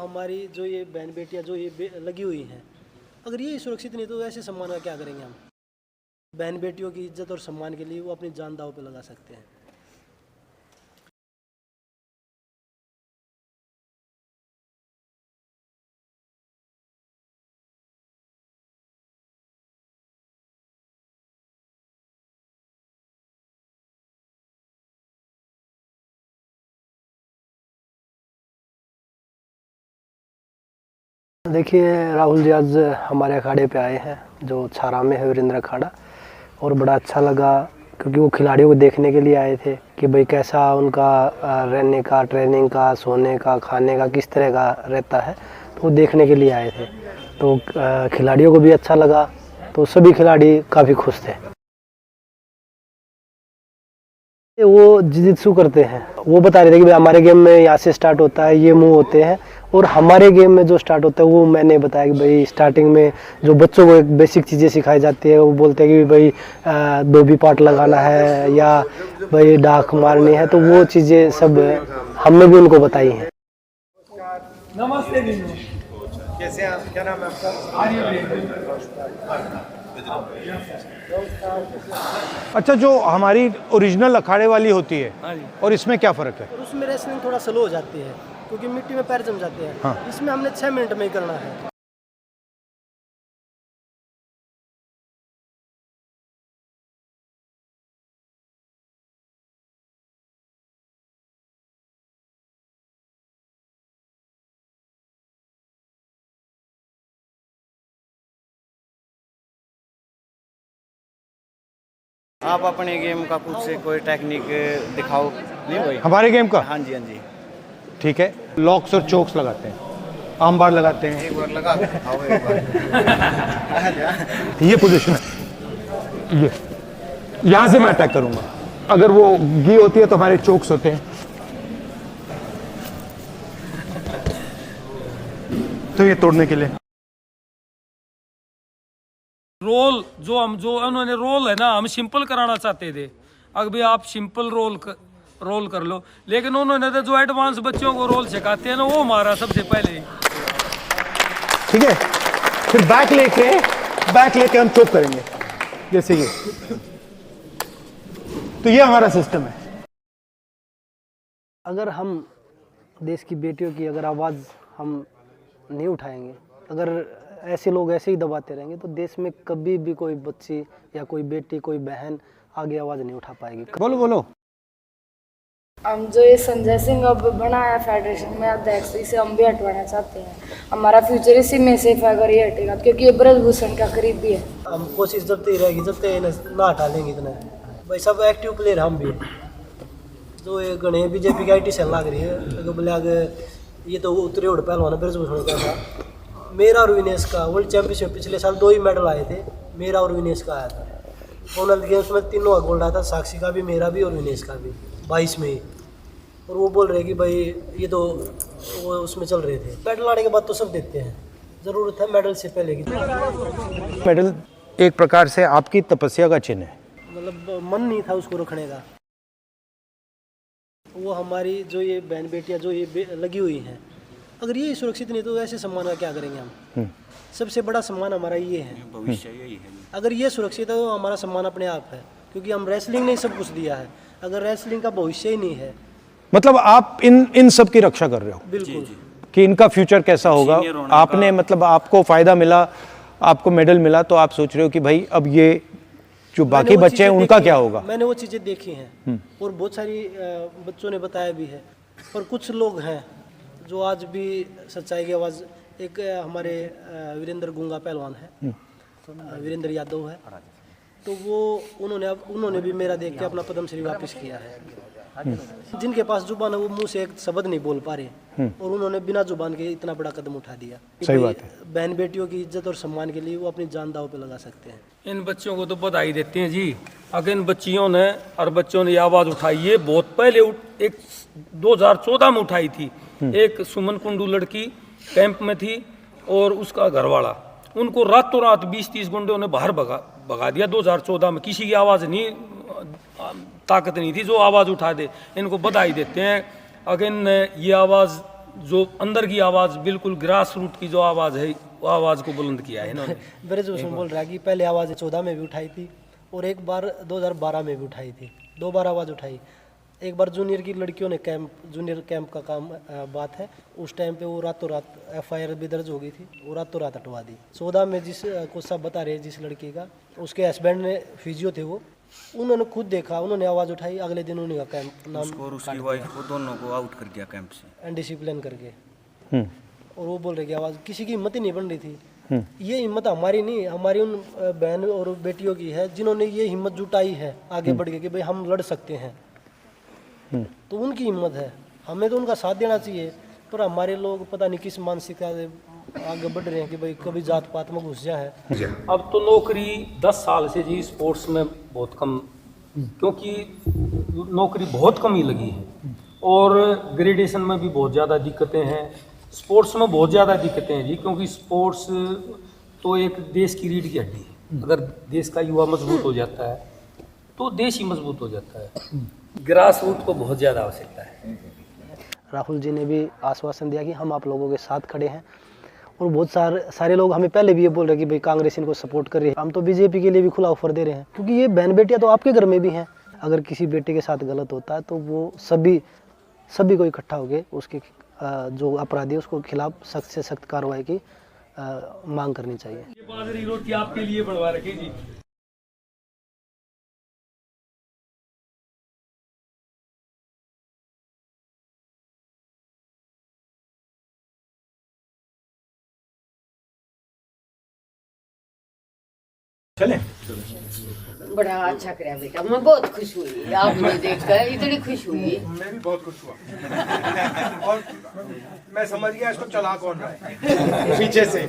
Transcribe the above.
हमारी जो ये बहन बेटियां जो ये लगी हुई हैं, अगर ये सुरक्षित नहीं तो ऐसे सम्मान का क्या करेंगे हम। बहन बेटियों की इज्जत और सम्मान के लिए वो अपनी जान दांव पे लगा सकते हैं। देखिए राहुल जी आज हमारे अखाड़े पे आए हैं जो छारा में है वीरेंद्र अखाड़ा, और बड़ा अच्छा लगा क्योंकि वो खिलाड़ियों को देखने के लिए आए थे कि भाई कैसा उनका रहने का, ट्रेनिंग का, सोने का, खाने का किस तरह का रहता है, तो वो देखने के लिए आए थे। तो खिलाड़ियों को भी अच्छा लगा, तो सभी खिलाड़ी काफ़ी खुश थे। वो जिजित्सु करते हैं, वो बता रहे थे कि भाई हमारे गेम में यहाँ से स्टार्ट होता है, ये मूव होते हैं, और हमारे गेम में जो स्टार्ट होता है वो मैंने बताया कि भाई स्टार्टिंग में जो बच्चों को एक बेसिक चीज़ें सिखाई जाती है, वो बोलते हैं कि भाई धोबी पाट लगाना है या भाई डाक मारनी है, तो वो चीज़ें सब हमने भी उनको बताई हैं। नमस्ते कैसे हैं आप? क्या नाम है आपका? अच्छा, जो हमारी ओरिजिनल अखाड़े वाली होती है, हाँ जी। और इसमें क्या फ़र्क है? और उसमें रेसलिंग थोड़ा स्लो हो जाती है क्योंकि मिट्टी में पैर जम जाते हैं। हाँ। इसमें हमने 6 मिनट में ही करना है। आप अपने गेम का कुछ से कोई टेक्निक दिखाओ। नहीं भाई, हमारे गेम का? हाँ जी हाँ जी। ठीक है, लॉक्स और चोक्स लगाते हैं, आर्म बार लगाते हैं। एक बार लगा के दिखाओ एक बार। ये पोजीशन है, ये यहाँ से मैं अटैक करूंगा। अगर वो गी होती है तो हमारे चोक्स होते हैं। तो ये तोड़ने के लिए रोल जो उन्होंने रोल है ना, हम सिंपल कराना चाहते थे। अगर भी आप सिंपल रोल कर लो, लेकिन उन्होंने तो जो एडवांस बच्चों को रोल सिखाते हैं ना, वो मारा सबसे पहले। ठीक है, फिर बैक लेके हम चोक करेंगे जैसे ये। तो ये हमारा सिस्टम है। अगर हम देश की बेटियों की अगर आवाज़ हम नहीं उठाएंगे, अगर ऐसे लोग ऐसे ही दबाते रहेंगे, तो देश में कभी भी कोई बच्ची या कोई बेटी, कोई बहन आगे आवाज़ नहीं उठा पाएगी। बोलो। हम जो ये संजय सिंह अब बनाया फेडरेशन में अध्यक्ष, इसे हम भी हटवाना चाहते हैं। हमारा फ्यूचर इसी में सेफ है अगर ये हटेगा, क्योंकि ये ब्रजभूषण का करीबी है। हम कोशिश जब तक रहेगी, जब तक ना हटा लेंगे इतना। भाई सब एक्टिव प्लेयर हम भी, जो ये गणे बीजेपी की IT सेल लग रही है, तो बोले आगे ये तो उतरे उड़ पहलवान ब्रजभूषण का था। मेरा और विनेश का वर्ल्ड चैंपियनशिप पिछले साल 2 ही मेडल आए थे, मेरा और विनेश का आया था। कॉमनवेल्थ गेम्स में 3 का गोल्ड आया था, साक्षी का भी, मेरा भी और विनेश का भी 22 में ही। और वो बोल रहे कि भाई ये तो वो उसमें चल रहे थे। मेडल आने के बाद तो सब देखते हैं, ज़रूरत है मेडल से पहले की। मेडल एक प्रकार से आपकी तपस्या का चिन्ह है। मतलब मन नहीं था उसको रखने का। वो हमारी जो ये बहन बेटियां जो ये लगी हुई हैं, अगर ये सुरक्षित नहीं तो ऐसे सम्मान का क्या करेंगे हम। सबसे बड़ा सम्मान हमारा ये है, भविष्य यही है। अगर ये सुरक्षित है तो हमारा सम्मान अपने आप है, क्योंकि हम रेसलिंग ने सब कुछ दिया है। अगर रेसलिंग का भविष्य ही नहीं है, मतलब आप इन सब की रक्षा कर रहे हो। बिल्कुल कि इनका फ्यूचर कैसा होगा। आपने मतलब आपको फायदा मिला, आपको मेडल मिला, तो आप सोच रहे हो कि भाई अब ये जो बाकी बच्चे हैं उनका क्या होगा। मैंने वो चीज़ें देखी हैं और बहुत सारी बच्चों ने बताया भी है। और कुछ लोग हैं जो आज भी सच्चाई की आवाज़, एक हमारे वीरेंद्र गुंगा पहलवान है, वीरेंद्र यादव है, तो वो उन्होंने भी मेरा देख के अपना पद्मश्री वापस किया है। जिनके पास जुबान है वो मुंह से एक शब्द नहीं बोल पा रहे, और उन्होंने बिना जुबान के इतना बड़ा कदम उठा दिया। सही बात है। बहन बेटियों की इज्जत और सम्मान के लिए वो अपनी जान दांव पे लगा सकते हैं। इन बच्चों को तो बधाई देते हैं जी। अगर इन बच्चियों ने और बच्चों ने ये आवाज़ उठाई, ये बहुत पहले एक 2014 में उठाई थी। एक सुमन कुंडू लड़की कैंप में थी और उसका घरवाला, उनको रातों रात 20-30 गुंडों ने बाहर भगा दिया 2014 में। किसी की आवाज़ नहीं, ताकत नहीं थी जो आवाज़ उठा दे। इनको बधाई देते हैं। अगर ये आवाज़ जो अंदर की आवाज़, बिल्कुल ग्रास रूट की जो आवाज़ है, वो आवाज़ को बुलंद किया है इन्होंने। ब्रजभूषण बोल रहा है कि पहले आवाज़ 14 में भी उठाई थी और एक बार 2012 में भी उठाई थी, 2 बार आवाज़ उठाई। एक बार जूनियर की लड़कियों ने जूनियर कैंप का काम बात है, उस टाइम पे वो रातों रात FIR भी दर्ज हो गई थी, वो रातों रात हटवा दी। 14 में जिस को सब बता रहे हैं, जिस लड़की का, उसके हस्बैंड ने फिजियो थे वो, उन्होंने खुद देखा, उन्होंने आवाज़ उठाई, अगले दिन उन्हीं का कैंप नाम और उसकी वाइफ को दोनों को आउट कर दिया कैंप से अनडिसिप्लिन करके। और वो बोल रहे कि आवाज़ किसी की हिम्मत ही नहीं बन रही थी। ये हिम्मत हमारी नहीं, हमारी उन बहन और बेटियों की है जिन्होंने ये हिम्मत जुटाई है आगे बढ़ के कि भाई हम लड़ सकते हैं। तो उनकी हिम्मत है, हमें तो उनका साथ देना चाहिए। पर हमारे लोग पता नहीं किस मानसिकता से आगे बढ़ रहे हैं कि भाई कभी जात पात में घुस जा है। अब तो नौकरी 10 साल से जी स्पोर्ट्स में बहुत कम, क्योंकि नौकरी बहुत कम ही लगी है और ग्रेडेशन में भी बहुत ज़्यादा दिक्कतें हैं, स्पोर्ट्स में बहुत ज़्यादा दिक्कतें हैं जी, क्योंकि स्पोर्ट्स तो एक देश की रीढ़ की हड्डी है। अगर देश का युवा मजबूत हो जाता है तो देश ही मजबूत हो जाता है। ग्रास रूट को बहुत ज़्यादा आवश्यकता है। राहुल जी ने भी आश्वासन दिया कि हम आप लोगों के साथ खड़े हैं, और बहुत सारे लोग हमें पहले भी ये बोल रहे हैं कि भाई कांग्रेस इनको सपोर्ट कर रही है, हम तो बीजेपी के लिए भी खुला ऑफर दे रहे हैं, क्योंकि ये बहन बेटियां तो आपके घर में भी हैं। अगर किसी बेटे के साथ गलत होता है तो वो सभी को इकट्ठा होकर उसके जो अपराधी है उसको खिलाफ सख्त से सख्त कार्रवाई की मांग करनी चाहिए। ये बाजरी रोटी आपके लिए बनवा रखी जी। चले बड़ा अच्छा कराया बेटा, मैं बहुत खुश हुई आपने देखकर, इतनी खुश हुई। मैं भी बहुत खुश हुआ और मैं समझ गया इसको चला कौन रहा है पीछे से।